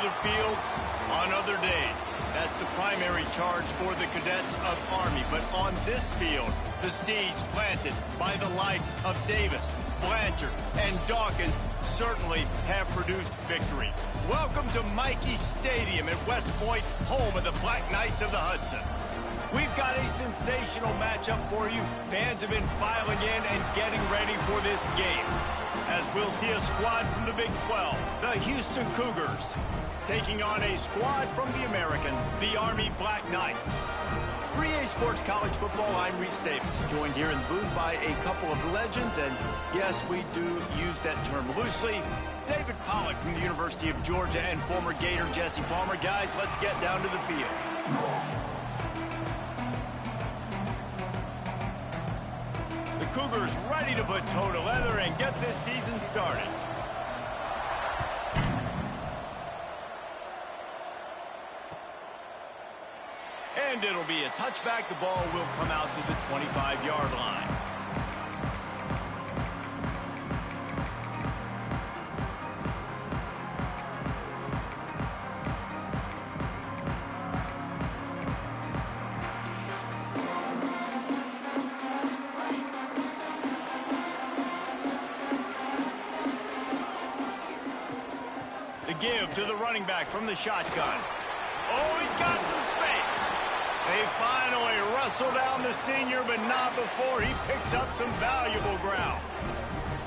other fields, on other days. That's the primary charge for the cadets of Army. But on this field, the seeds planted by the likes of Davis, Blanchard, and Dawkins certainly have produced victory. Welcome to Michie Stadium at West Point, home of the Black Knights of the Hudson. We've got a sensational matchup for you. Fans have been filing in and getting ready for this game, as we'll see a squad from the Big 12, the Houston Cougars, taking on a squad from the American, the Army Black Knights. For EA Sports College Football, I'm Reese Davis, joined here in the booth by a couple of legends, and yes, we do use that term loosely. David Pollack from the University of Georgia and former Gator Jesse Palmer. Guys, let's get down to the field. The Cougars ready to put toe to leather and get this season started. And it'll be a touchback. The ball will come out to the 25-yard line. The give to the running back from the shotgun. Oh, he's got some space. They finally wrestle down the senior, but not before he picks up some valuable ground.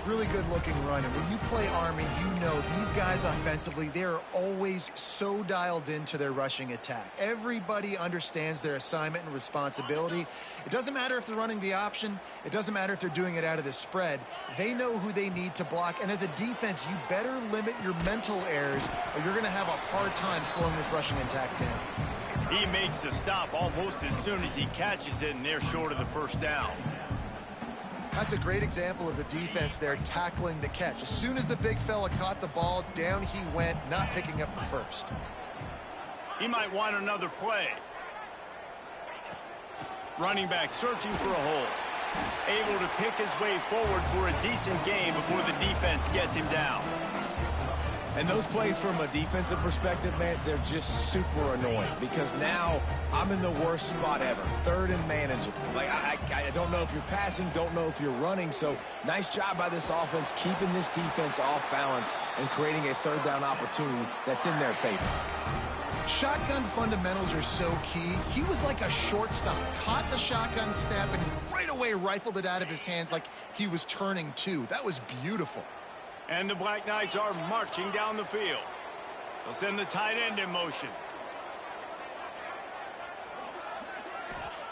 Really good looking run, and when you play Army, you know these guys offensively, they're always so dialed into their rushing attack. Everybody understands their assignment and responsibility. It doesn't matter if they're running the option. It doesn't matter if they're doing it out of the spread. They know who they need to block, and as a defense, you better limit your mental errors, or you're going to have a hard time slowing this rushing attack down. He makes the stop almost as soon as he catches it, and they're short of the first down. That's a great example of the defense there tackling the catch. As soon as the big fella caught the ball, down he went, not picking up the first. He might want another play. Running back searching for a hole. Able to pick his way forward for a decent gain before the defense gets him down. And those plays from a defensive perspective, man, they're just super annoying because now I'm in the worst spot ever, third and manageable. Like, I don't know if you're passing, don't know if you're running, so nice job by this offense keeping this defense off balance and creating a third down opportunity that's in their favor. Shotgun fundamentals are so key. He was like a shortstop, caught the shotgun snap and right away rifled it out of his hands like he was turning two. That was beautiful. And the Black Knights are marching down the field. They'll send the tight end in motion.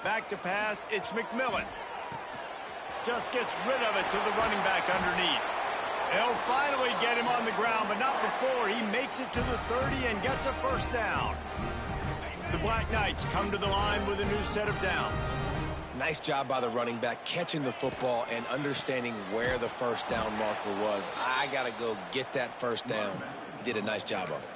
Back to pass, it's McMillan. Just gets rid of it to the running back underneath. They'll finally get him on the ground, but not before he makes it to the 30 and gets a first down. The Black Knights come to the line with a new set of downs. Nice job by the running back catching the football and understanding where the first down marker was. I got to go get that first down. He did a nice job of it.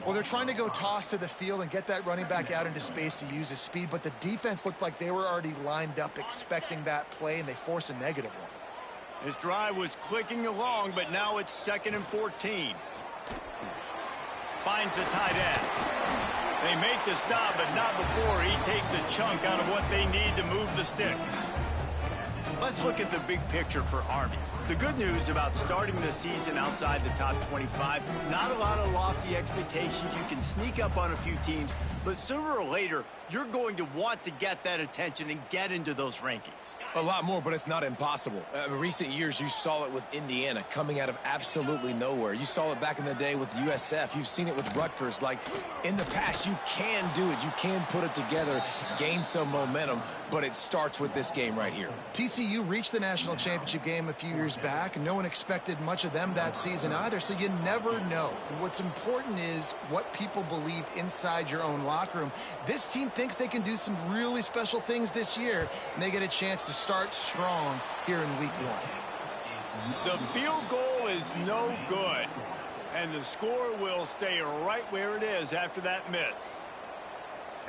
Well, they're trying to go toss to the field and get that running back out into space to use his speed, but the defense looked like they were already lined up expecting that play, and they force a negative one. His drive was clicking along, but now it's 2nd and 14. Finds the tight end. They make the stop, but not before he takes a chunk out of what they need to move the sticks. Let's look at the big picture for Army. The good news about starting the season outside the top 25, not a lot of lofty expectations. You can sneak up on a few teams, but sooner or later, you're going to want to get that attention and get into those rankings. A lot more, but it's not impossible. In recent years, you saw it with Indiana coming out of absolutely nowhere. You saw it back in the day with USF. You've seen it with Rutgers. Like, in the past, you can do it. You can put it together, gain some momentum, but it starts with this game right here. TCU reached the national championship game a few years back, and no one expected much of them that season either, so you never know. And what's important is what people believe inside your own locker room. This team thinks they can do some really special things this year, and they get a chance to start strong here in week 1. The field goal is no good, and the score will stay right where it is after that miss.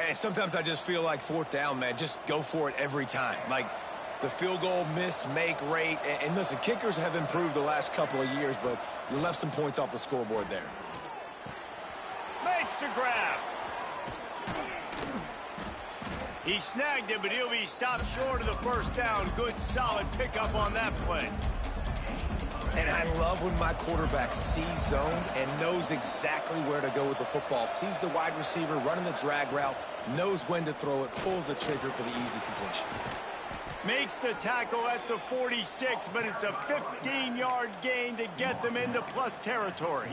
And sometimes I just feel like 4th down, man. Just go for it every time. Like, the field goal miss, make rate. And listen, kickers have improved the last couple of years, but you left some points off the scoreboard there. Makes the grab. He snagged it, but he'll be stopped short of the first down. Good, solid pickup on that play. And I love when my quarterback sees zone and knows exactly where to go with the football. Sees the wide receiver running the drag route, knows when to throw it, pulls the trigger for the easy completion. Makes the tackle at the 46, but it's a 15-yard gain to get them into plus territory.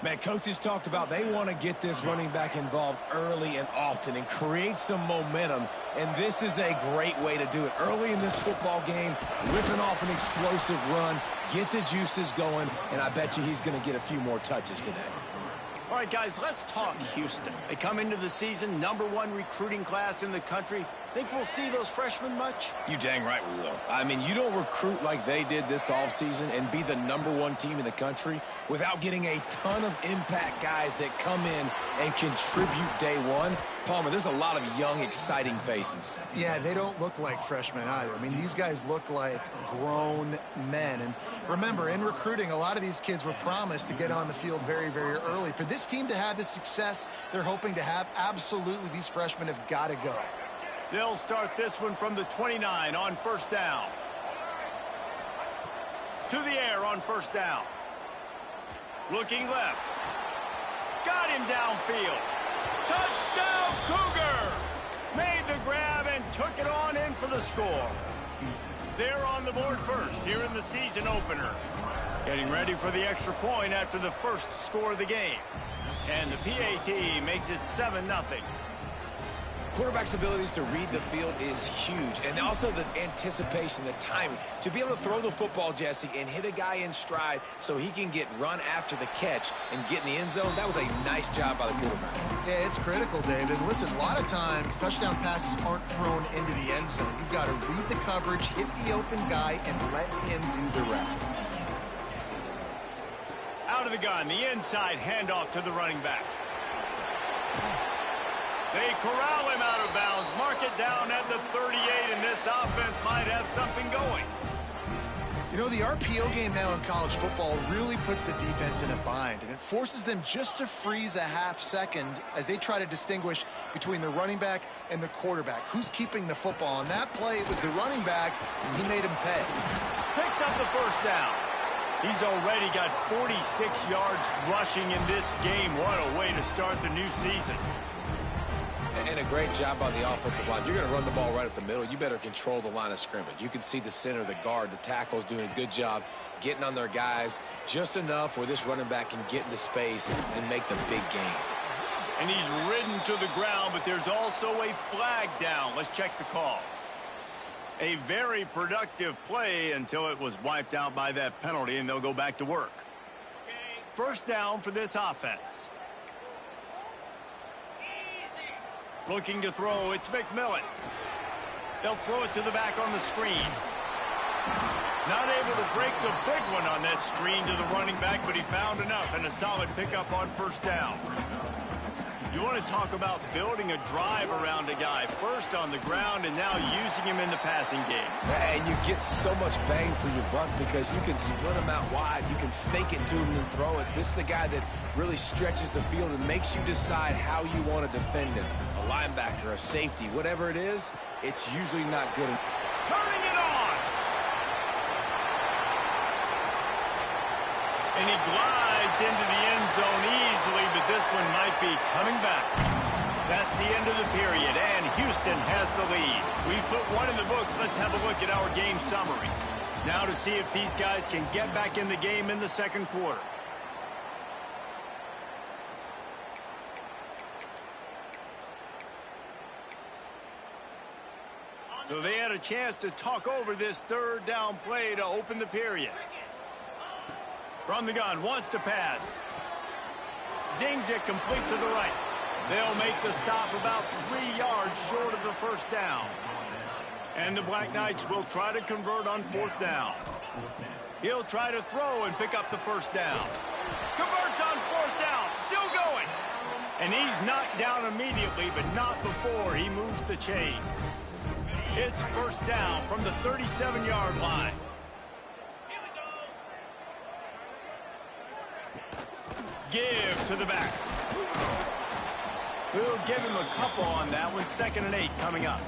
Man, coaches talked about they want to get this running back involved early and often and create some momentum, and this is a great way to do it. Early in this football game, ripping off an explosive run, get the juices going, and I bet you he's going to get a few more touches today. All right, guys, let's talk Houston. They come into the season, #1 recruiting class in the country. Think we'll see those freshmen much? You dang right we will. I mean, you don't recruit like they did this offseason and be the #1 team in the country without getting a ton of impact guys that come in and contribute day one. Palmer, there's a lot of young, exciting faces. Yeah, they don't look like freshmen either. I mean, these guys look like grown men. And remember, in recruiting, a lot of these kids were promised to get on the field very, very early. For this team to have the success they're hoping to have, absolutely these freshmen have got to go. They'll start this one from the 29 on first down. To the air on first down. Looking left. Got him downfield. Touchdown Cougars! Made the grab and took it on in for the score. They're on the board first here in the season opener. Getting ready for the extra point after the first score of the game. And the PAT makes it 7-0. Quarterback's abilities to read the field is huge, and also the anticipation, the timing. To be able to throw the football, Jesse, and hit a guy in stride so he can get run after the catch and get in the end zone, that was a nice job by the quarterback. Yeah, it's critical, David. Listen, a lot of times touchdown passes aren't thrown into the end zone. You've got to read the coverage, hit the open guy, and let him do the rest. Out of the gun, the inside handoff to the running back. They corral him out of bounds, mark it down at the 38, and this offense might have something going. You know, the RPO game now in college football really puts the defense in a bind, and it forces them just to freeze a half second as they try to distinguish between the running back and the quarterback. Who's keeping the football? On that play, it was the running back, and he made him pay. Picks up the first down. He's already got 46 yards rushing in this game. What a way to start the new season. And a great job on the offensive line. You're going to run the ball right up the middle. You better control the line of scrimmage. You can see the center, the guard, the tackles doing a good job getting on their guys just enough where this running back can get into space and make the big game. And he's ridden to the ground, but there's also a flag down. Let's check the call. A very productive play until it was wiped out by that penalty, and they'll go back to work. First down for this offense. Looking to throw, it's McMillan. They'll throw it to the back on the screen. Not able to break the big one on that screen to the running back, but he found enough and a solid pickup on first down. You want to talk about building a drive around a guy. First on the ground and now using him in the passing game. And you get so much bang for your buck because you can split him out wide. You can fake it to him and throw it. This is the guy that really stretches the field and makes you decide how you want to defend him. A linebacker, a safety, whatever it is, it's usually not good. Turning it on! And he glides into the end zone easily, but this one might be coming back. That's the end of the period, and Houston has the lead. We've put one in the books. Let's have a look at our game summary. Now to see if these guys can get back in the game in the second quarter. So they had a chance to talk over this third down play to open the period. From the gun, wants to pass. Zings it complete to the right. They'll make the stop about 3 yards short of the first down. And the Black Knights will try to convert on fourth down. He'll try to throw and pick up the first down. Converts on fourth down, still going. And he's knocked down immediately, but not before he moves the chains. It's first down from the 37-yard line. give to the back. We'll give him a couple on that one. 2nd and 8 coming up.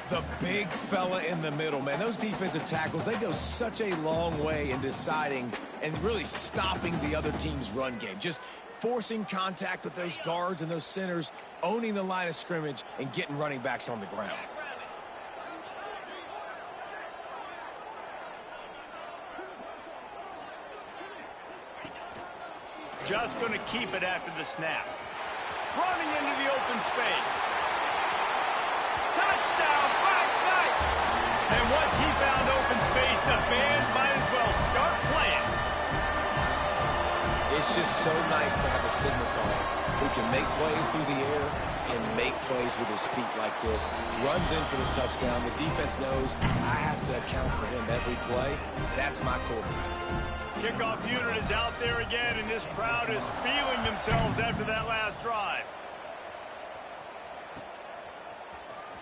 The big fella in the middle, man. Those defensive tackles, they go such a long way in deciding and really stopping the other team's run game. Just forcing contact with those guards and those centers, owning the line of scrimmage, and getting running backs on the ground. Just going to keep it after the snap. Running into the open space. Touchdown, Black Knights! And once he found open space, the band might as well start playing. It's just so nice to have a signal caller who can make plays through the air and make plays with his feet like this. Runs in for the touchdown. The defense knows I have to account for him every play. That's my quarterback. Kickoff unit is out there again, and this crowd is feeling themselves after that last drive.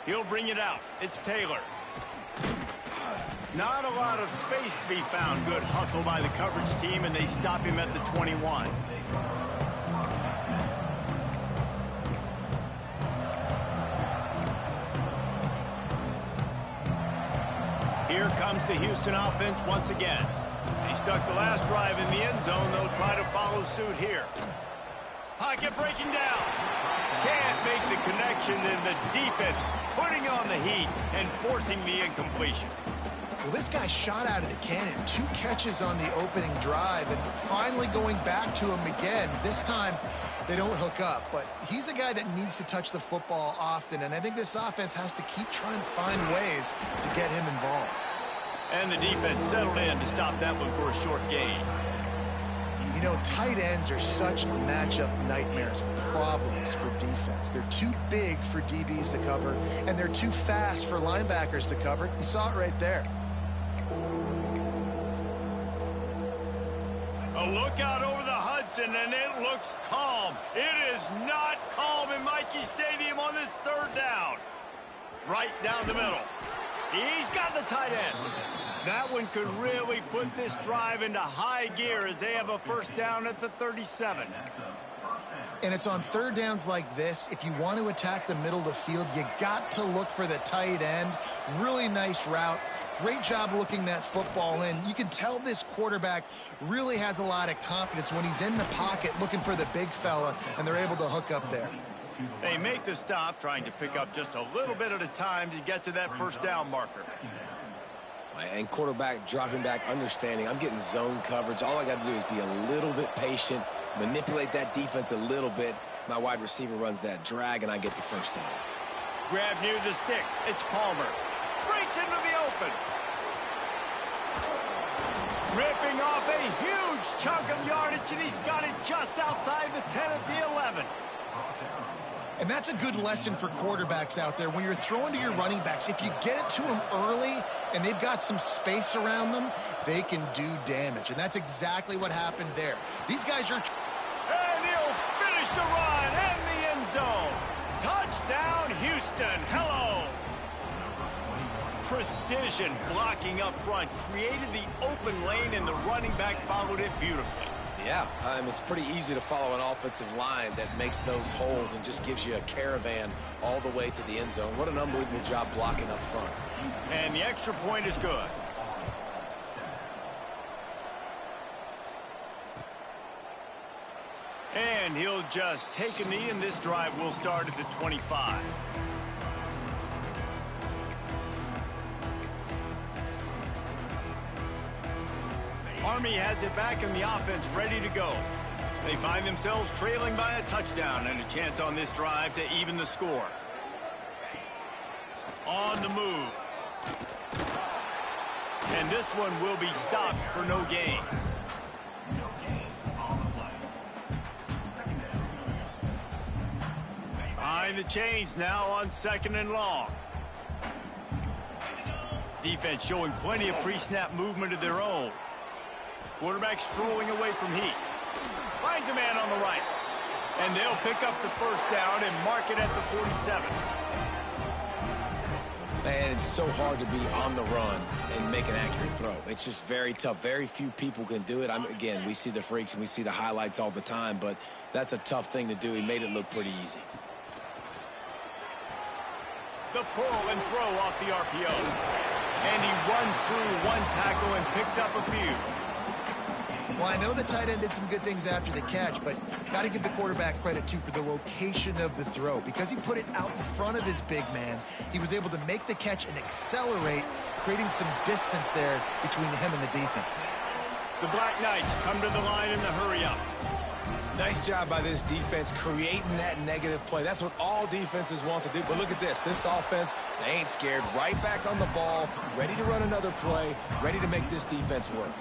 He'll bring it out. It's Taylor. Not a lot of space to be found. Good hustle by the coverage team, and they stop him at the 21. Here comes the Houston offense once again. They stuck the last drive in the end zone. They'll try to follow suit here. Pocket breaking down. Can't make the connection, and the defense putting on the heat and forcing the incompletion. Well, this guy shot out of the cannon. 2 catches on the opening drive, and finally going back to him again. This time, they don't hook up, but he's a guy that needs to touch the football often, and I think this offense has to keep trying to find ways to get him involved. And the defense settled in to stop that one for a short gain. You know, tight ends are such matchup nightmares and problems for defense. They're too big for DBs to cover, and they're too fast for linebackers to cover. You saw it right there. A look out over the Hudson, and it looks calm. It is not calm in Michie Stadium on this 3rd down. Right down the middle. He's got the tight end. That one could really put this drive into high gear as they have a 1st down at the 37. And it's on 3rd downs like this. If you want to attack the middle of the field, you got to look for the tight end. Really nice route. Great job looking that football in. You can tell this quarterback really has a lot of confidence when he's in the pocket looking for the big fella, and they're able to hook up there. They make the stop, trying to pick up just a little bit at a time to get to that 1st down marker. And quarterback dropping back, understanding I'm getting zone coverage. All I got to do is be a little bit patient, manipulate that defense a little bit. My wide receiver runs that drag, and I get the 1st down. Grab near the sticks. It's Palmer. Breaks into the open. Ripping off a huge chunk of yardage, and he's got it just outside the 10 at the 11. And that's a good lesson for quarterbacks out there. When you're throwing to your running backs, if you get it to them early and they've got some space around them, they can do damage. And that's exactly what happened there. These guys are... And he'll finish the run in the end zone. Touchdown, Houston. Hello. Precision blocking up front created the open lane, and the running back followed it beautifully. Yeah, it's pretty easy to follow an offensive line that makes those holes and just gives you a caravan all the way to the end zone. What an unbelievable job blocking up front. And the extra point is good. And he'll just take a knee, and this drive will start at the 25. Army has it back in the offense ready to go. They find themselves trailing by a touchdown and a chance on this drive to even the score. On the move. And this one will be stopped for no gain. Behind the chains now on 2nd and long. Defense showing plenty of pre-snap movement of their own. Quarterback strolling away from heat. Finds a man on the right. And they'll pick up the 1st down and mark it at the 47. Man, it's so hard to be on the run and make an accurate throw. It's just very tough. Very few people can do it. Again, we see the freaks and we see the highlights all the time, but that's a tough thing to do. He made it look pretty easy. The pull and throw off the RPO. And he runs through one tackle and picks up a few. Well, I know the tight end did some good things after the catch, but got to give the quarterback credit, too, for the location of the throw. Because he put it out in front of his big man, he was able to make the catch and accelerate, creating some distance there between him and the defense. The Black Knights come to the line in the hurry-up. Nice job by this defense creating that negative play. That's what all defenses want to do. But look at this. This offense, they ain't scared. Right back on the ball, ready to run another play, ready to make this defense work.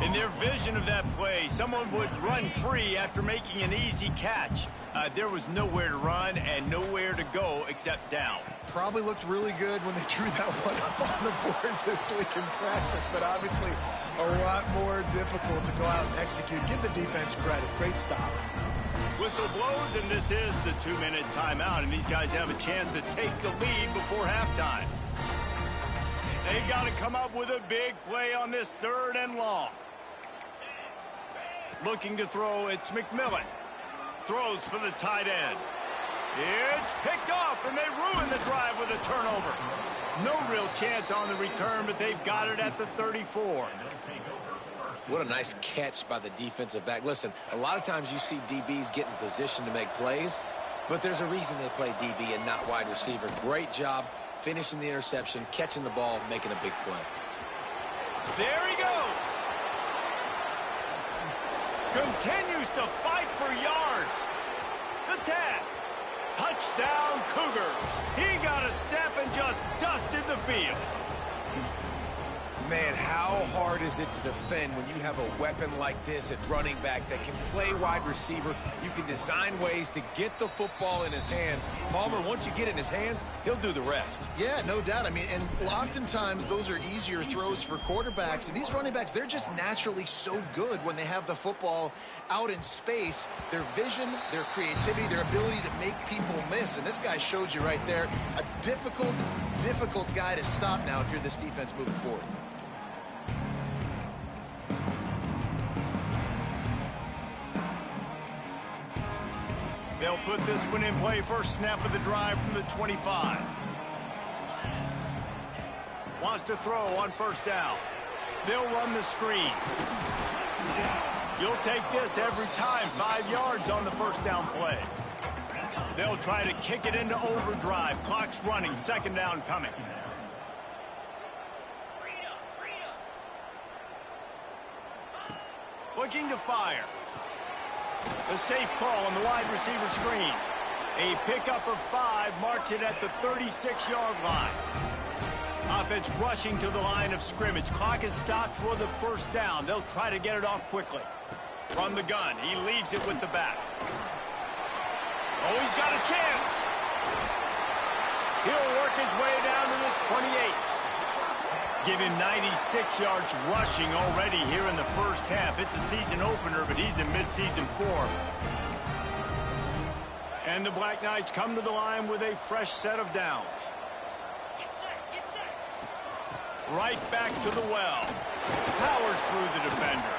In their vision of that play, someone would run free after making an easy catch. There was nowhere to run and nowhere to go except down. Probably looked really good when they drew that one up on the board this week in practice, but obviously a lot more difficult to go out and execute. Give the defense credit. Great stop. Whistle blows, and this is the 2-minute timeout, and these guys have a chance to take the lead before halftime. They've got to come up with a big play on this 3rd and long. Looking to throw, it's McMillan. Throws for the tight end. It's picked off, and they ruin the drive with a turnover. No real chance on the return, but they've got it at the 34. What a nice catch by the defensive back. Listen, a lot of times you see DBs get in position to make plays, but there's a reason they play DB and not wide receiver. Great job finishing the interception, catching the ball, making a big play. There he goes. Continues to fight for yards. The tag. Touchdown, Cougars. He got a step and just dusted the field. Man, how hard is it to defend when you have a weapon like this at running back that can play wide receiver? You can design ways to get the football in his hand. Palmer, once you get it in his hands, he'll do the rest. Yeah, no doubt. I mean, and oftentimes those are easier throws for quarterbacks. And these running backs, they're just naturally so good when they have the football out in space. Their vision, their creativity, their ability to make people miss. And this guy showed you right there, a difficult guy to stop now if you're this defense moving forward. They'll put this one in play. First snap of the drive from the 25. Wants to throw on 1st down. They'll run the screen. You'll take this every time. 5 yards on the 1st down play. They'll try to kick it into overdrive. Clock's running. 2nd down coming. Looking to fire. A safe call on the wide receiver screen. A pickup of 5 marks it at the 36-yard line. Offense rushing to the line of scrimmage. Clock is stopped for the 1st down. They'll try to get it off quickly. From the gun, he leaves it with the back. Oh, he's got a chance. He'll work his way down to the 28. Give him 96 yards rushing already here in the 1st half. It's a season opener, but he's in midseason form. And the Black Knights come to the line with a fresh set of downs. Right back to the well. Powers through the defender.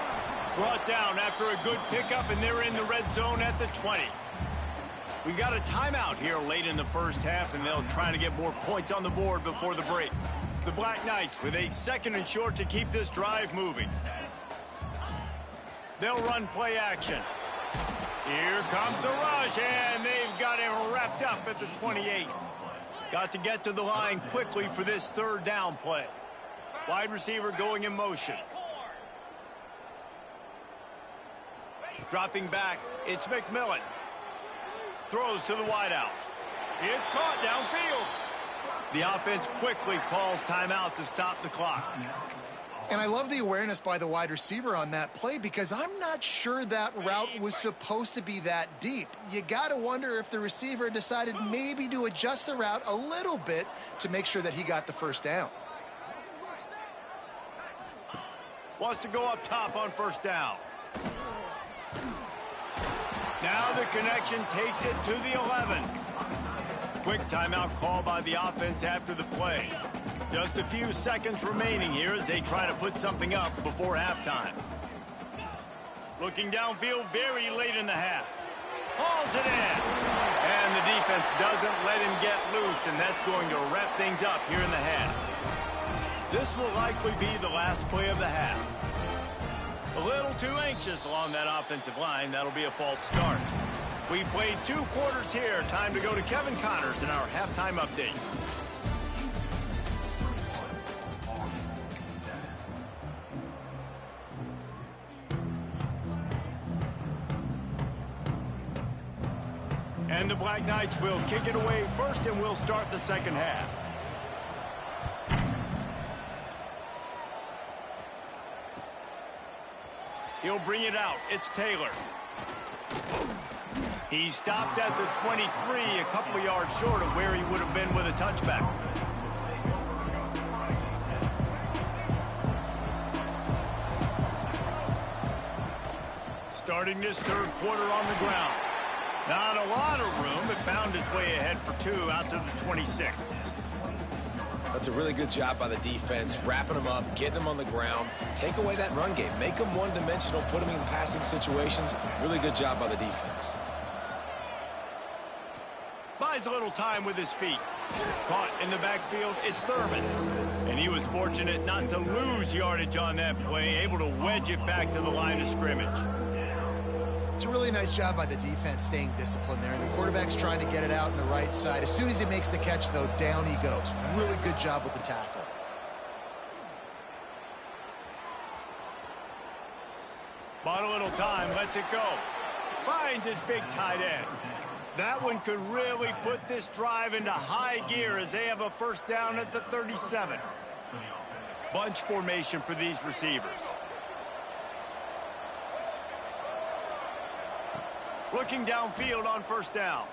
Brought down after a good pickup, and they're in the red zone at the 20. We got a timeout here late in the 1st half, and they'll try to get more points on the board before the break. The Black Knights with a 2nd and short to keep this drive moving. They'll run play action. Here comes the rush, and they've got him wrapped up at the 28. Got to get to the line quickly for this 3rd down play. Wide receiver going in motion. Dropping back, it's McMillan. Throws to the wideout. It's caught downfield. The offense quickly calls timeout to stop the clock. And I love the awareness by the wide receiver on that play because I'm not sure that route was supposed to be that deep. You got to wonder if the receiver decided maybe to adjust the route a little bit to make sure that he got the 1st down. Wants to go up top on 1st down. Now the connection takes it to the 11. Quick timeout call by the offense after the play. Just a few seconds remaining here as they try to put something up before halftime. Looking downfield very late in the half. Hauls it in. And the defense doesn't let him get loose, and that's going to wrap things up here in the half. This will likely be the last play of the half. A little too anxious along that offensive line. That'll be a false start. We played 2 quarters here. Time to go to Kevin Connors in our halftime update. And the Black Knights will kick it away first, and we'll start the second half. He'll bring it out. It's Taylor. He stopped at the 23, a couple of yards short of where he would have been with a touchback. Starting this third quarter on the ground. Not a lot of room, but found his way ahead for 2 out to the 26. That's a really good job by the defense, wrapping them up, getting them on the ground. Take away that run game. Make them one-dimensional, put them in passing situations. Really good job by the defense. Buys a little time with his feet. Caught in the backfield, it's Thurman. And he was fortunate not to lose yardage on that play, able to wedge it back to the line of scrimmage. It's a really nice job by the defense staying disciplined there, and the quarterback's trying to get it out on the right side. As soon as he makes the catch, though, down he goes. Really good job with the tackle. Bought a little time, lets it go. Finds his big tight end. That one could really put this drive into high gear as they have a first down at the 37. Bunch formation for these receivers. Looking downfield on first down.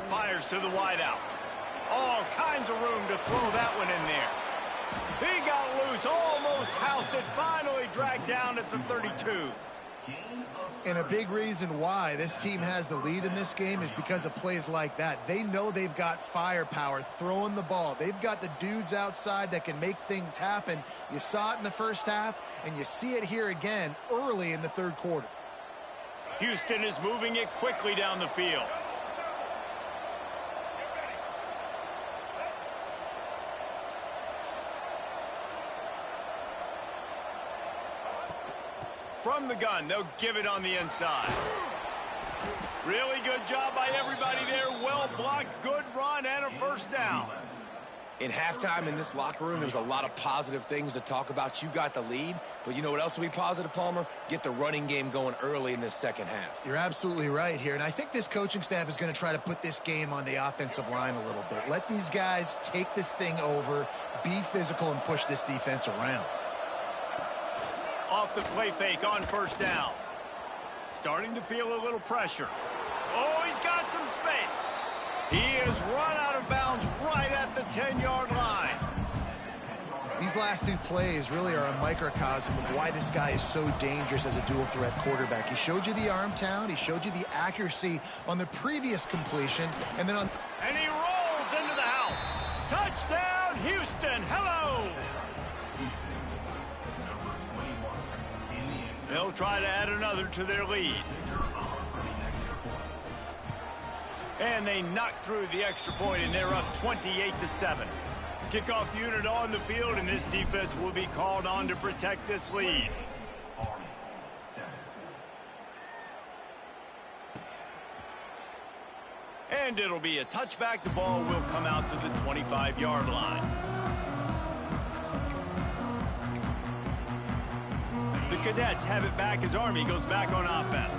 Fires to the wideout. All kinds of room to throw that one in there. He got loose, almost housed it, finally dragged down at the 32. And a big reason why this team has the lead in this game is because of plays like that. They know they've got firepower throwing the ball. They've got the dudes outside that can make things happen. You saw it in the first half, and you see it here again early in the third quarter. Houston is moving it quickly down the field. From the gun, they'll give it on the inside. Really good job by everybody there. Well blocked, good run, and a first down. In halftime in this locker room, there was a lot of positive things to talk about. You got the lead, but you know what else will be positive, Palmer? Get the running game going early in this second half. You're absolutely right here, and I think this coaching staff is going to try to put this game on the offensive line a little bit. Let these guys take this thing over, be physical, and push this defense around. Off the play fake on first down. Starting to feel a little pressure. Oh, he's got some space. He is run out of bounds right at the 10-yard line. These last 2 plays really are a microcosm of why this guy is so dangerous as a dual-threat quarterback. He showed you the arm talent. He showed you the accuracy on the previous completion. And then on... And he rolls into the house. Touchdown, Houston. Hello. They'll try to add another to their lead. And they knock through the extra point, and they're up 28-7. Kickoff unit on the field, and this defense will be called on to protect this lead. And it'll be a touchback. The ball will come out to the 25-yard line. The Cadets have it back as Army goes back on offense.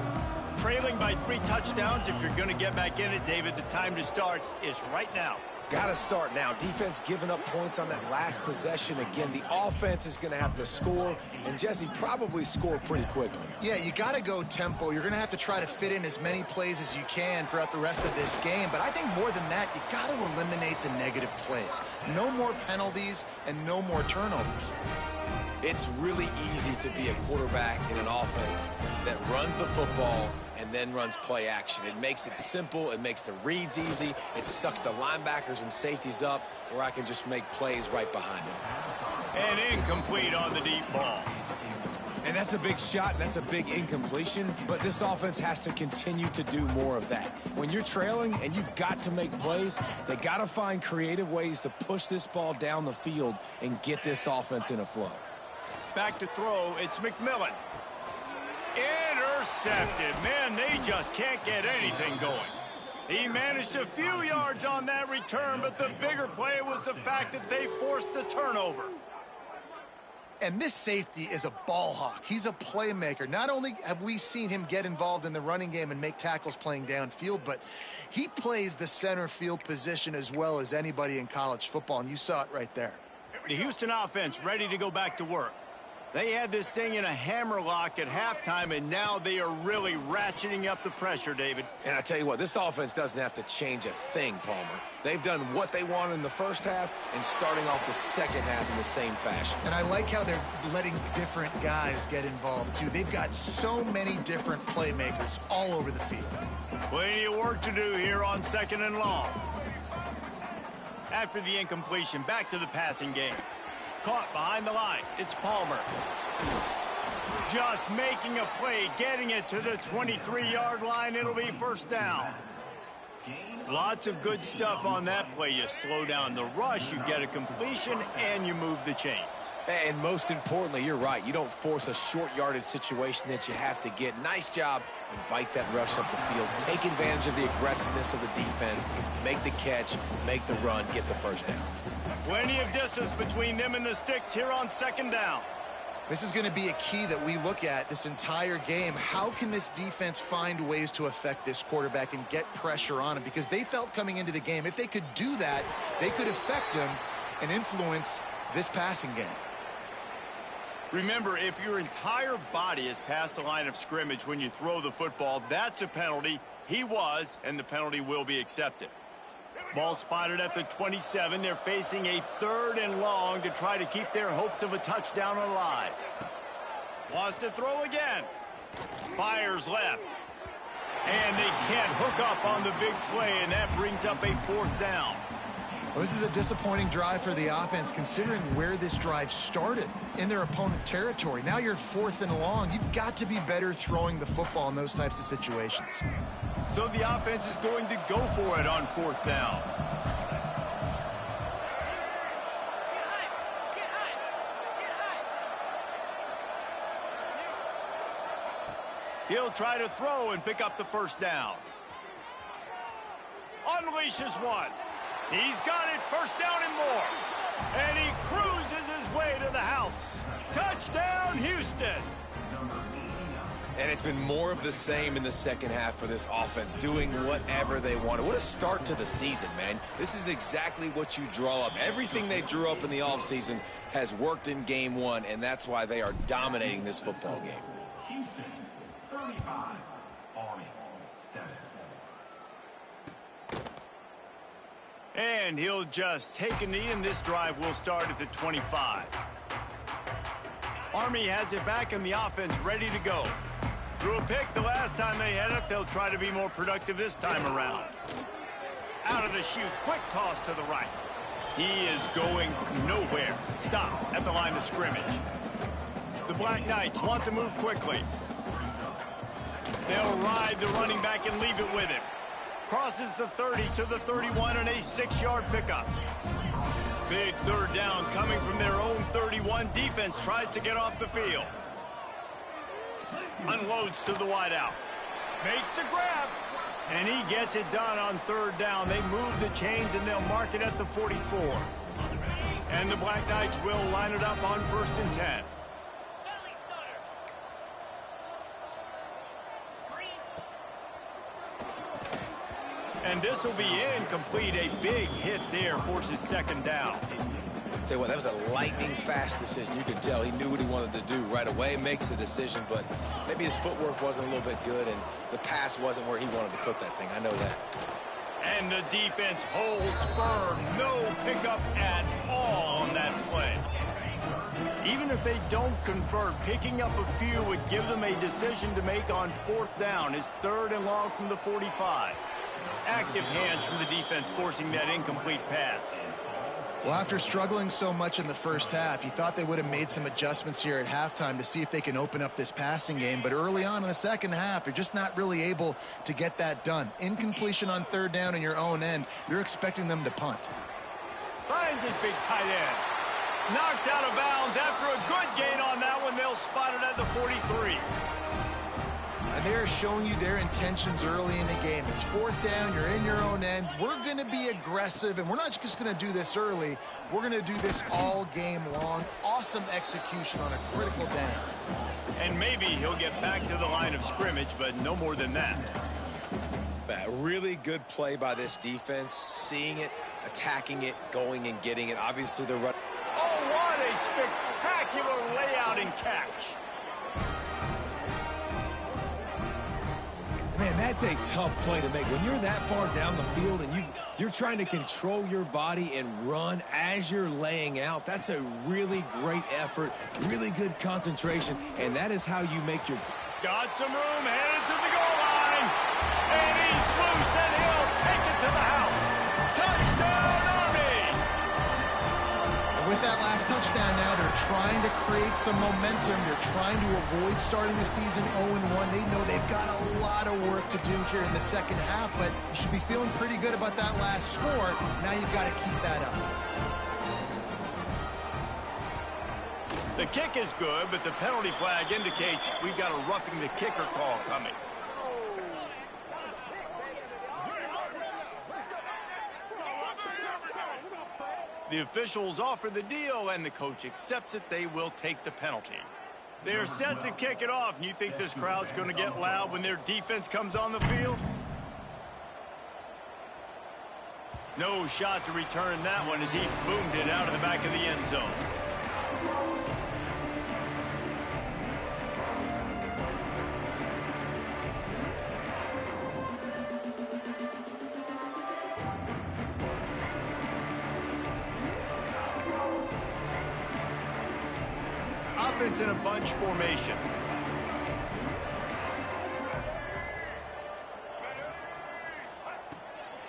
Trailing by 3 touchdowns. If you're going to get back in it, David, the time to start is right now. Got to start now. Defense giving up points on that last possession. Again, the offense is going to have to score, and Jesse probably score pretty quickly. Yeah, you got to go tempo. You're going to have to try to fit in as many plays as you can throughout the rest of this game. But I think more than that, you got to eliminate the negative plays. No more penalties and no more turnovers. It's really easy to be a quarterback in an offense that runs the football and then runs play action. It makes it simple. It makes the reads easy. It sucks the linebackers and safeties up where I can just make plays right behind them. And incomplete on the deep ball. And that's a big shot, and that's a big incompletion, but this offense has to continue to do more of that. When you're trailing and you've got to make plays, they got to find creative ways to push this ball down the field and get this offense in a flow. Back to throw, it's McMillan. Intercepted. Man, they just can't get anything going. He managed a few yards on that return, but the bigger play was the fact that they forced the turnover. And this safety is a ball hawk. He's a playmaker. Not only have we seen him get involved in the running game and make tackles playing downfield, but he plays the center field position as well as anybody in college football, and you saw it right there. The Houston offense ready to go back to work. They had this thing in a hammerlock at halftime, and now they are really ratcheting up the pressure, David. And I tell you what, this offense doesn't have to change a thing, Palmer. They've done what they wanted in the first half and starting off the second half in the same fashion. And I like how they're letting different guys get involved, too. They've got so many different playmakers all over the field. Plenty of work to do here on 2nd and long. After the incompletion, back to the passing game. Caught behind the line. It's Palmer. Just making a play, getting it to the 23-yard line. It'll be first down. Lots of good stuff on that play. You slow down the rush, you get a completion, and you move the chains. And most importantly, you're right. You don't force a short yardage situation that you have to get. Nice job. Invite that rush up the field. Take advantage of the aggressiveness of the defense. Make the catch, make the run, get the first down. Plenty of distance between them and the sticks here on 2nd down. This is going to be a key that we look at this entire game. How can this defense find ways to affect this quarterback and get pressure on him? Because they felt coming into the game, if they could do that, they could affect him and influence this passing game. Remember, if your entire body is past the line of scrimmage when you throw the football, that's a penalty. He was, and the penalty will be accepted. Ball spotted at the 27. They're facing a 3rd and long to try to keep their hopes of a touchdown alive. Wants to throw again. Fires left. And they can't hook up on the big play, and that brings up a 4th down. Well, this is a disappointing drive for the offense, considering where this drive started, in their opponent territory. Now you're 4th and long. You've got to be better throwing the football in those types of situations. So the offense is going to go for it on 4th down. He'll try to throw and pick up the first down. Unleashes one. He's got it, first down and more. And he cruises his way to the house. Touchdown, Houston. And it's been more of the same in the second half for this offense, doing whatever they wanted. What a start to the season, man. This is exactly what you draw up. Everything they drew up in the offseason has worked in game one, and that's why they are dominating this football game. Houston, 35, Army, 7. And he'll just take a knee, and this drive will start at the 25. Army has it back, and the offense ready to go. Threw a pick the last time they had it. They'll try to be more productive this time around. Out of the chute, quick toss to the right. He is going nowhere. Stop at the line of scrimmage. The Black Knights want to move quickly. They'll ride the running back and leave it with him. Crosses the 30 to the 31 and a 6-yard pickup. Big 3rd down coming from their own 31. Defense tries to get off the field. Unloads to the wideout. Makes the grab. And he gets it done on 3rd down. They move the chains and they'll mark it at the 44. And the Black Knights will line it up on 1st and 10. And this will be incomplete. A big hit there forces 2nd down. Tell you what, that was a lightning-fast decision. You could tell he knew what he wanted to do right away, makes the decision, but maybe his footwork wasn't a little bit good, and the pass wasn't where he wanted to put that thing. I know that. And the defense holds firm. No pickup at all on that play. Even if they don't convert, picking up a few would give them a decision to make on 4th down. It's 3rd and long from the 45. Active hands from the defense forcing that incomplete pass. Well, after struggling so much in the first half, you thought they would have made some adjustments here at halftime to see if they can open up this passing game. But early on in the second half, they're just not really able to get that done. Incompletion on 3rd down in your own end, you're expecting them to punt. Finds his big tight end. Knocked out of bounds after a good gain on that one. They'll spot it at the 43. And they're showing you their intentions early in the game. It's 4th down, you're in your own end. We're going to be aggressive, and we're not just going to do this early. We're going to do this all game long. Awesome execution on a critical down. And maybe he'll get back to the line of scrimmage, but no more than that. A really good play by this defense, seeing it, attacking it, going and getting it. Obviously, they're running. Oh, what a spectacular layout and catch. Man, that's a tough play to make. When you're that far down the field and you're trying to control your body and run as you're laying out, that's a really great effort, really good concentration, and that is how you make your... Got some room, headed to the goal line, and he's loose, and he'll take it to the house. Touchdown, Army! With that last touchdown now, they're trying to create some momentum. They're trying to avoid starting the season 0-1. They know they've got a lot of work to do here in the second half, but you should be feeling pretty good about that last score. Now you've got to keep that up. The kick is good, but the penalty flag indicates we've got a roughing the kicker call coming. The officials offer the deal, and the coach accepts it. They will take the penalty. They're set to kick it off, and you think this crowd's going to get loud when their defense comes on the field? No shot to return that one as he boomed it out of the back of the end zone. Offense in a bunch formation.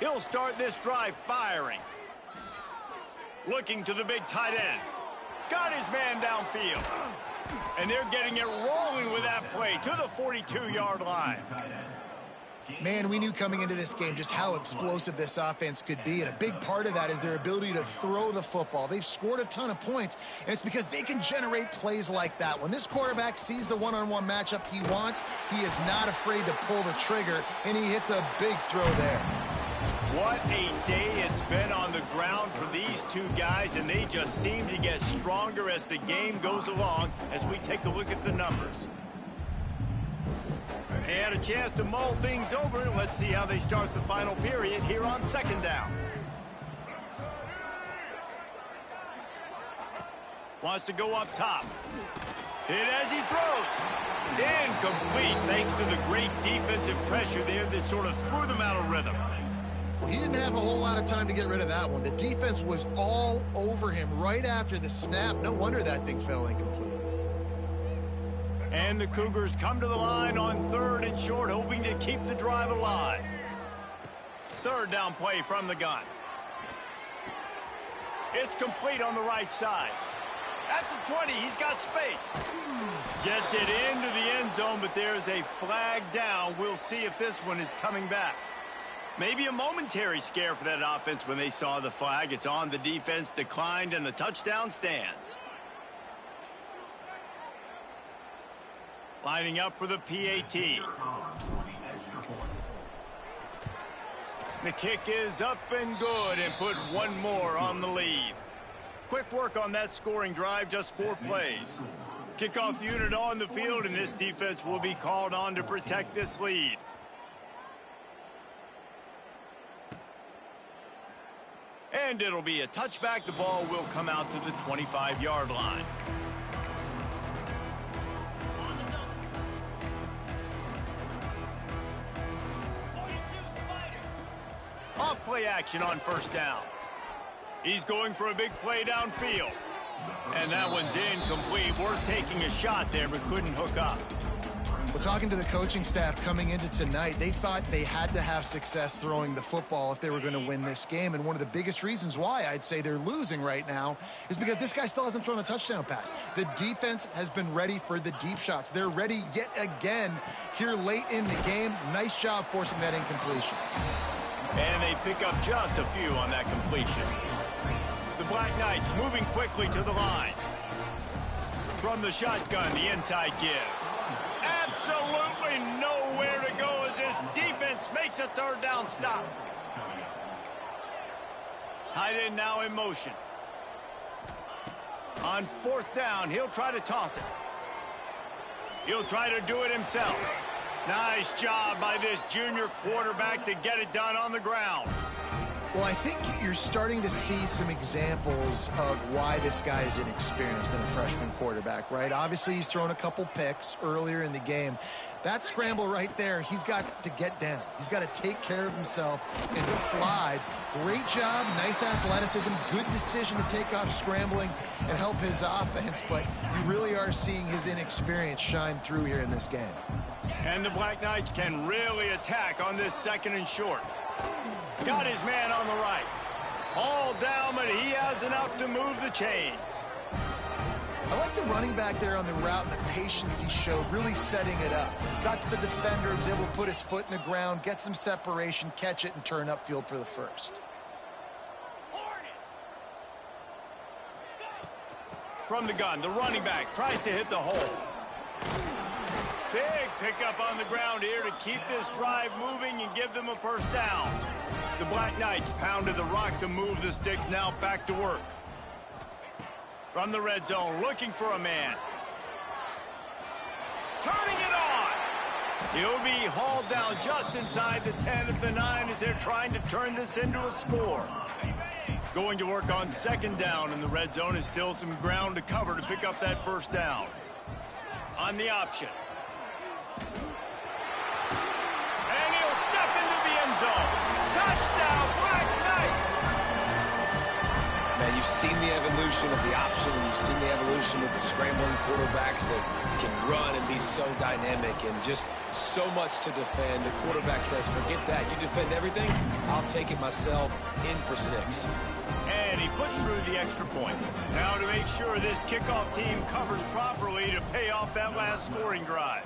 He'll start this drive firing. Looking to the big tight end. Got his man downfield. And they're getting it rolling with that play to the 42-yard line. Man, we knew coming into this game just how explosive this offense could be, and a big part of that is their ability to throw the football. They've scored a ton of points, and it's because they can generate plays like that. When this quarterback sees the one-on-one matchup he wants, he is not afraid to pull the trigger, and he hits a big throw there. What a day it's been on the ground for these two guys, and they just seem to get stronger as the game goes along as we take a look at the numbers. They had a chance to mull things over. Let's see how they start the final period here on 2nd down. Wants to go up top. Hit as he throws. Incomplete thanks to the great defensive pressure there that sort of threw them out of rhythm. Well, he didn't have a whole lot of time to get rid of that one. The defense was all over him right after the snap. No wonder that thing fell incomplete. And the Cougars come to the line on 3rd and short, hoping to keep the drive alive. 3rd down play from the gun. It's complete on the right side. At the 20, he's got space. Gets it into the end zone, but there's a flag down. We'll see if this one is coming back. Maybe a momentary scare for that offense when they saw the flag. It's on, the defense declined, and the touchdown stands. Lining up for the PAT. The kick is up and good, and put one more on the lead. Quick work on that scoring drive, just 4 plays. Kickoff unit on the field, and this defense will be called on to protect this lead. And it'll be a touchback. The ball will come out to the 25-yard line. Off play action on 1st down. He's going for a big play downfield. And that one's incomplete. Worth taking a shot there, but couldn't hook up. Well, talking to the coaching staff coming into tonight, they thought they had to have success throwing the football if they were going to win this game. And one of the biggest reasons why I'd say they're losing right now is because this guy still hasn't thrown a touchdown pass. The defense has been ready for the deep shots. They're ready yet again here late in the game. Nice job forcing that incompletion. And they pick up just a few on that completion. The Black Knights moving quickly to the line. From the shotgun, the inside give. Absolutely nowhere to go as this defense makes a third down stop. Tight end now in motion. On fourth down, he'll try to toss it. He'll try to do it himself. Nice job by this junior quarterback to get it done on the ground. Well, I think you're starting to see some examples of why this guy is inexperienced than a freshman quarterback, right? Obviously, he's thrown a couple picks earlier in the game. That scramble right there, he's got to get down. He's got to take care of himself and slide. Great job, nice athleticism, good decision to take off scrambling and help his offense, but you really are seeing his inexperience shine through here in this game. And the Black Knights can really attack on this second and short. Got his man on the right. All down, but he has enough to move the chains. I like the running back there on the route and the patience he showed, really setting it up. Got to the defender, was able to put his foot in the ground, get some separation, catch it, and turn upfield for the first. From the gun, the running back tries to hit the hole. Big pickup on the ground here to keep this drive moving and give them a first down. The Black Knights pounded the rock to move the sticks, now back to work. From the red zone, looking for a man. Turning it on. He'll be hauled down just inside the 10 at the 9 as they're trying to turn this into a score. Going to work on second down, and the red zone is still some ground to cover to pick up that first down. On the option. And he'll step into the end zone. Touchdown, Black Knights! Man, you've seen the evolution of the option, and you've seen the evolution of the scrambling quarterbacks that can run and be so dynamic and just so much to defend. The quarterback says, forget that. You defend everything, I'll take it myself. In for 6. And he puts through the extra point. Now to make sure this kickoff team covers properly to pay off that last scoring drive.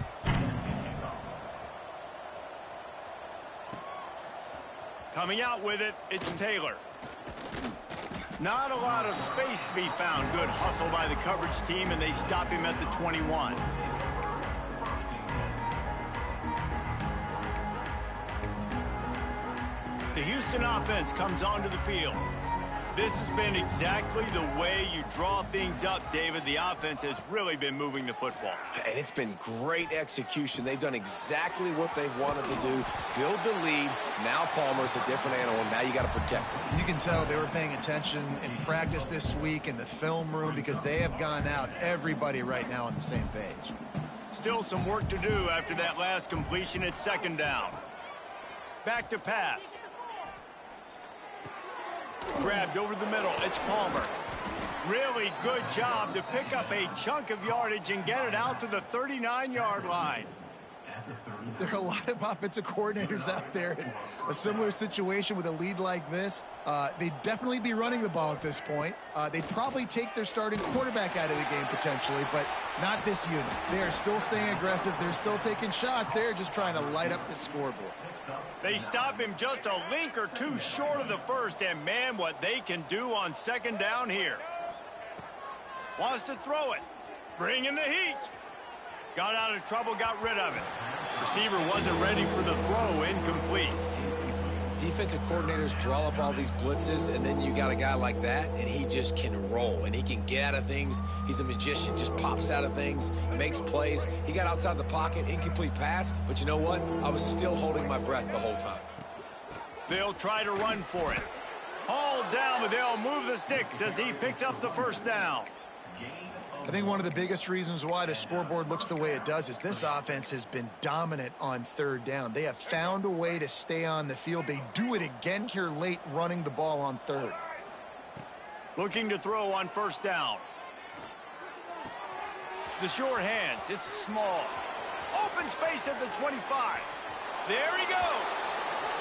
Coming out with it, it's Taylor. Not a lot of space to be found. Good hustle by the coverage team, and they stop him at the 21. The Houston offense comes onto the field. This has been exactly the way you draw things up, David. The offense has really been moving the football. And it's been great execution. They've done exactly what they've wanted to do. Build the lead. Now Palmer's a different animal. Now you got to protect him. You can tell they were paying attention in practice this week in the film room because they have gone out, everybody right now on the same page. Still some work to do after that last completion at second down. Back to pass. Grabbed over the middle. It's Palmer. Really good job to pick up a chunk of yardage and get it out to the 39-yard line. There are a lot of offensive coordinators out there in a similar situation with a lead like this. They'd definitely be running the ball at this point. They'd probably take their starting quarterback out of the game potentially, but not this unit. They are still staying aggressive. They're still taking shots. They're just trying to light up the scoreboard. They stop him just a link or two short of the first, and man, what they can do on second down here. Wants to throw it. Bring in the heat. Got out of trouble, got rid of it. Receiver wasn't ready for the throw, incomplete. Defensive coordinators draw up all these blitzes, and then you got a guy like that, and he just can roll, and he can get out of things. He's a magician, just pops out of things, makes plays. He got outside the pocket, incomplete pass, but you know what? I was still holding my breath the whole time. They'll try to run for it. All down, but they'll move the sticks as he picks up the first down. I think one of the biggest reasons why the scoreboard looks the way it does is this offense has been dominant on third down. They have found a way to stay on the field. They do it again here late, running the ball on third. Looking to throw on first down. The short hands, it's small. Open space at the 25. There he goes.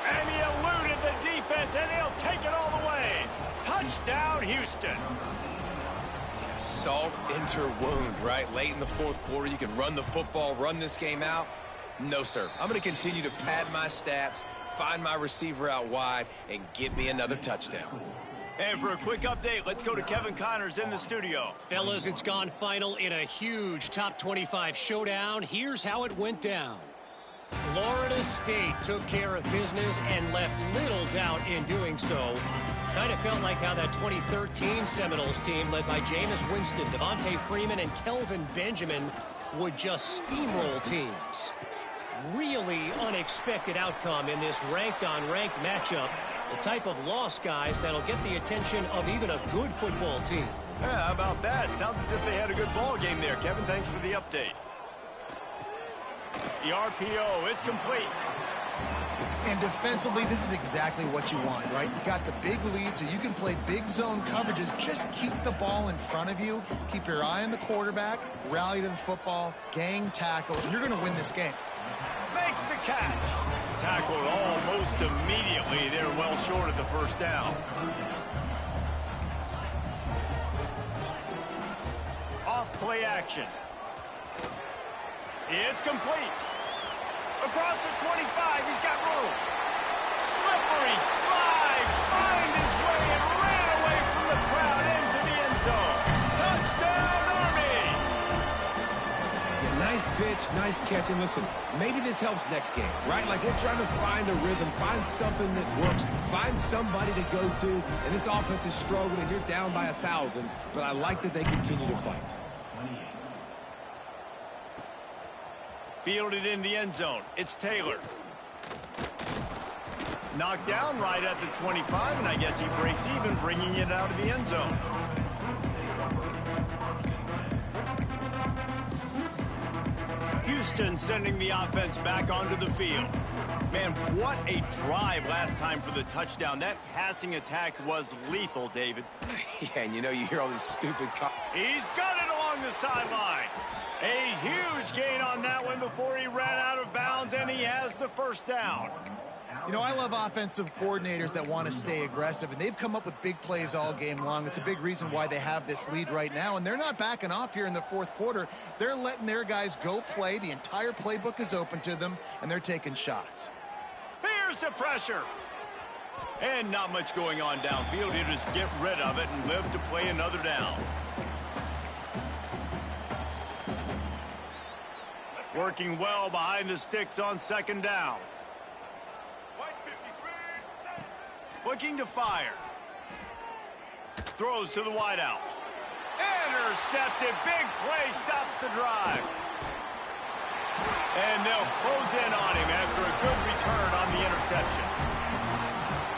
And he eluded the defense, and he'll take it all the way. Touchdown, Houston. Yeah, salt into wound, right? Late in the fourth quarter, you can run the football, run this game out. No, sir. I'm going to continue to pad my stats, find my receiver out wide, and get me another touchdown. And for a quick update, let's go to Kevin Connors in the studio. Fellas, it's gone final in a huge top 25 showdown. Here's how it went down. Florida State took care of business and left little doubt in doing so. Kind of felt like how that 2013 Seminoles team led by Jameis Winston, Devontae Freeman, and Kelvin Benjamin would just steamroll teams. Really unexpected outcome in this ranked-on-ranked matchup. The type of loss, guys, that'll get the attention of even a good football team. Yeah, how about that? Sounds as if they had a good ball game there. Kevin, thanks for the update. The RPO, it's complete. And defensively, this is exactly what you want, right? You got the big lead, so you can play big zone coverages. Just keep the ball in front of you. Keep your eye on the quarterback. Rally to the football. Gang tackle. And you're going to win this game. Makes the catch. Tackled almost immediately. They're well short of the first down. Off play action. It's complete. Across the 25, he's got room. Slippery slide. Find his way and ran away from the crowd into the end zone. Touchdown, Army! Yeah, nice pitch, nice catch. And listen, maybe this helps next game, right? Like we're trying to find a rhythm, find something that works, find somebody to go to. And this offense is struggling, and you're down by 1,000. But I like that they continue to fight. Fielded in the end zone. It's Taylor. Knocked down right at the 25, and I guess he breaks even, bringing it out of the end zone. Houston sending the offense back onto the field. Man, what a drive last time for the touchdown. That passing attack was lethal, David. Yeah, and you know, you hear all these stupid... He's got it along the sideline. A huge gain on that one before he ran out of bounds, and he has the first down. You know, I love offensive coordinators that want to stay aggressive, and they've come up with big plays all game long. It's a big reason why they have this lead right now, and they're not backing off here in the fourth quarter. They're letting their guys go play. The entire playbook is open to them, and they're taking shots. Here's the pressure. And not much going on downfield. He'll just get rid of it and live to play another down. Working well behind the sticks on second down. Looking to fire. Throws to the wideout. Intercepted. Big play stops the drive. And they'll close in on him after a good return on the interception.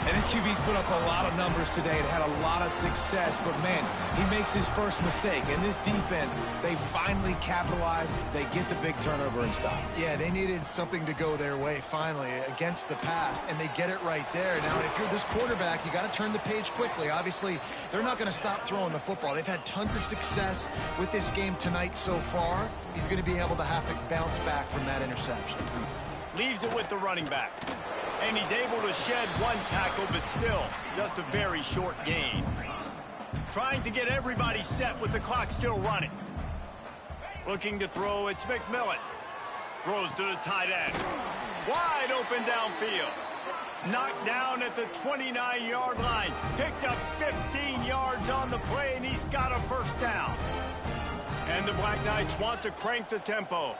And this QB's put up a lot of numbers today and had a lot of success, but man, he makes his first mistake. And this defense, they finally capitalize. They get the big turnover and stop. Yeah, they needed something to go their way finally against the pass, and they get it right there. Now, if you're this quarterback, you got to turn the page quickly. Obviously, they're not going to stop throwing the football. They've had tons of success with this game tonight so far. He's going to be able to have to bounce back from that interception. Leaves it with the running back. And he's able to shed one tackle, but still just a very short gain. Trying to get everybody set with the clock still running. Looking to throw, it's McMillan. Throws to the tight end. Wide open downfield. Knocked down at the 29-yard line. Picked up 15 yards on the play, and he's got a first down. And the Black Knights want to crank the tempo.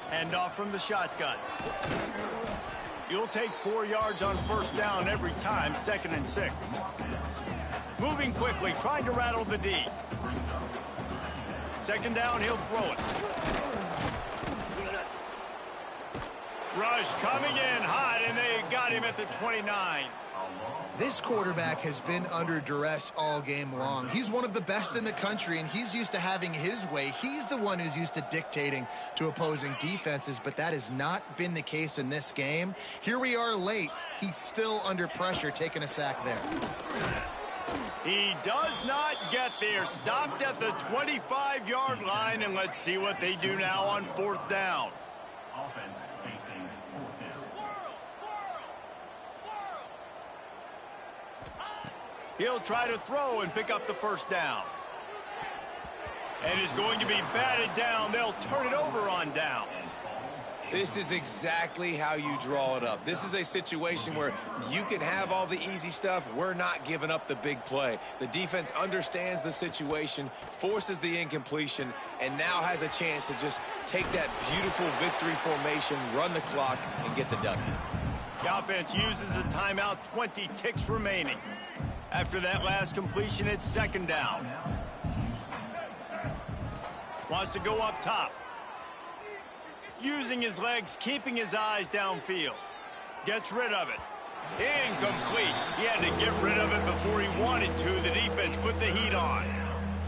Hand off from the shotgun. You'll take 4 yards on first down every time, 2nd and 6. Moving quickly, trying to rattle the D. 2nd down, he'll throw it. Rush coming in hot, and they got him at the 29. This quarterback has been under duress all game long. He's one of the best in the country, and he's used to having his way. He's the one who's used to dictating to opposing defenses, but that has not been the case in this game. Here we are late. He's still under pressure, taking a sack there. He does not get there. Stopped at the 25-yard line, and let's see what they do now on 4th down. Offense facing 4th down. He'll try to throw and pick up the 1st down. And is going to be batted down. They'll turn it over on downs. This is exactly how you draw it up. This is a situation where you can have all the easy stuff. We're not giving up the big play. The defense understands the situation, forces the incompletion, and now has a chance to just take that beautiful victory formation, run the clock, and get the W. The offense uses a timeout, 20 ticks remaining. After that last completion, it's 2nd down. Wants to go up top. Using his legs, keeping his eyes downfield. Gets rid of it. Incomplete. He had to get rid of it before he wanted to. The defense put the heat on.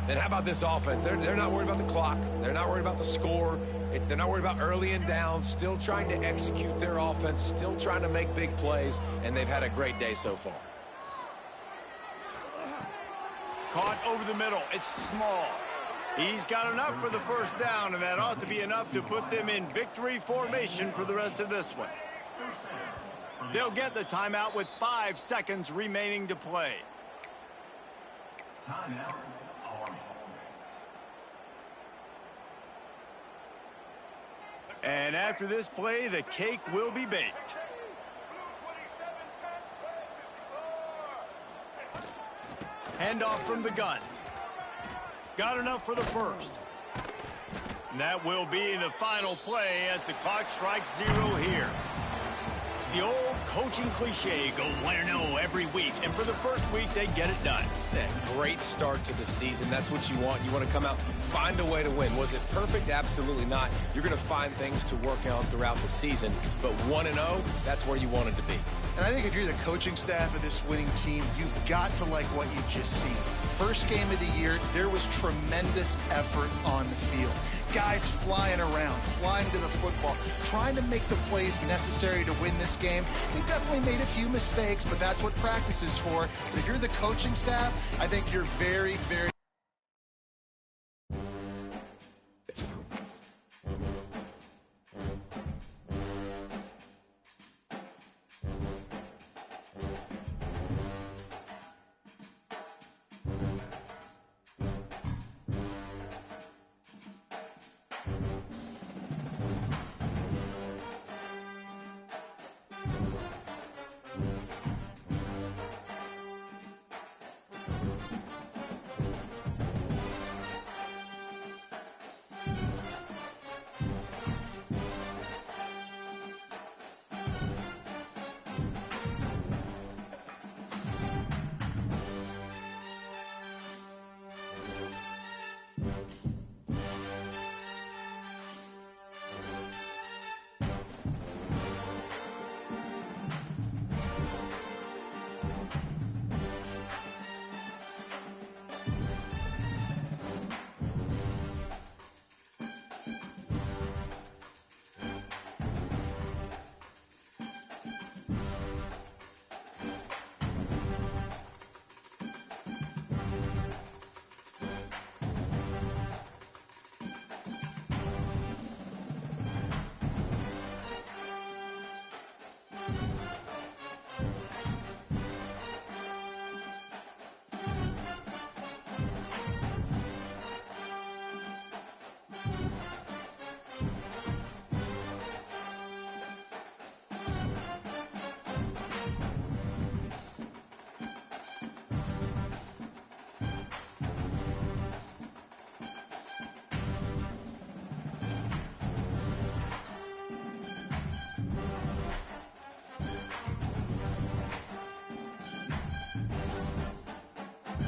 And how about this offense? They're not worried about the clock. They're not worried about the score. They're not worried about early and down. Still trying to execute their offense. Still trying to make big plays. And they've had a great day so far. Caught over the middle. It's small. He's got enough for the 1st down, and that ought to be enough to put them in victory formation for the rest of this one. They'll get the timeout with 5 seconds remaining to play. Timeout, Army. And after this play, the cake will be baked. Handoff from the gun. Got enough for the 1st. And that will be the final play as the clock strikes 0 here. The old coaching cliche, go 1-0 every week. And for the 1st week, they get it done. That great start to the season. That's what you want. You want to come out, find a way to win. Was it perfect? Absolutely not. You're going to find things to work on throughout the season. But 1-0, that's where you wanted to be. And I think if you're the coaching staff of this winning team, you've got to like what you just seen. First game of the year, there was tremendous effort on the field. Guys flying around, flying to the football, trying to make the plays necessary to win this game. They definitely made a few mistakes, but that's what practice is for. But if you're the coaching staff, I think you're very, very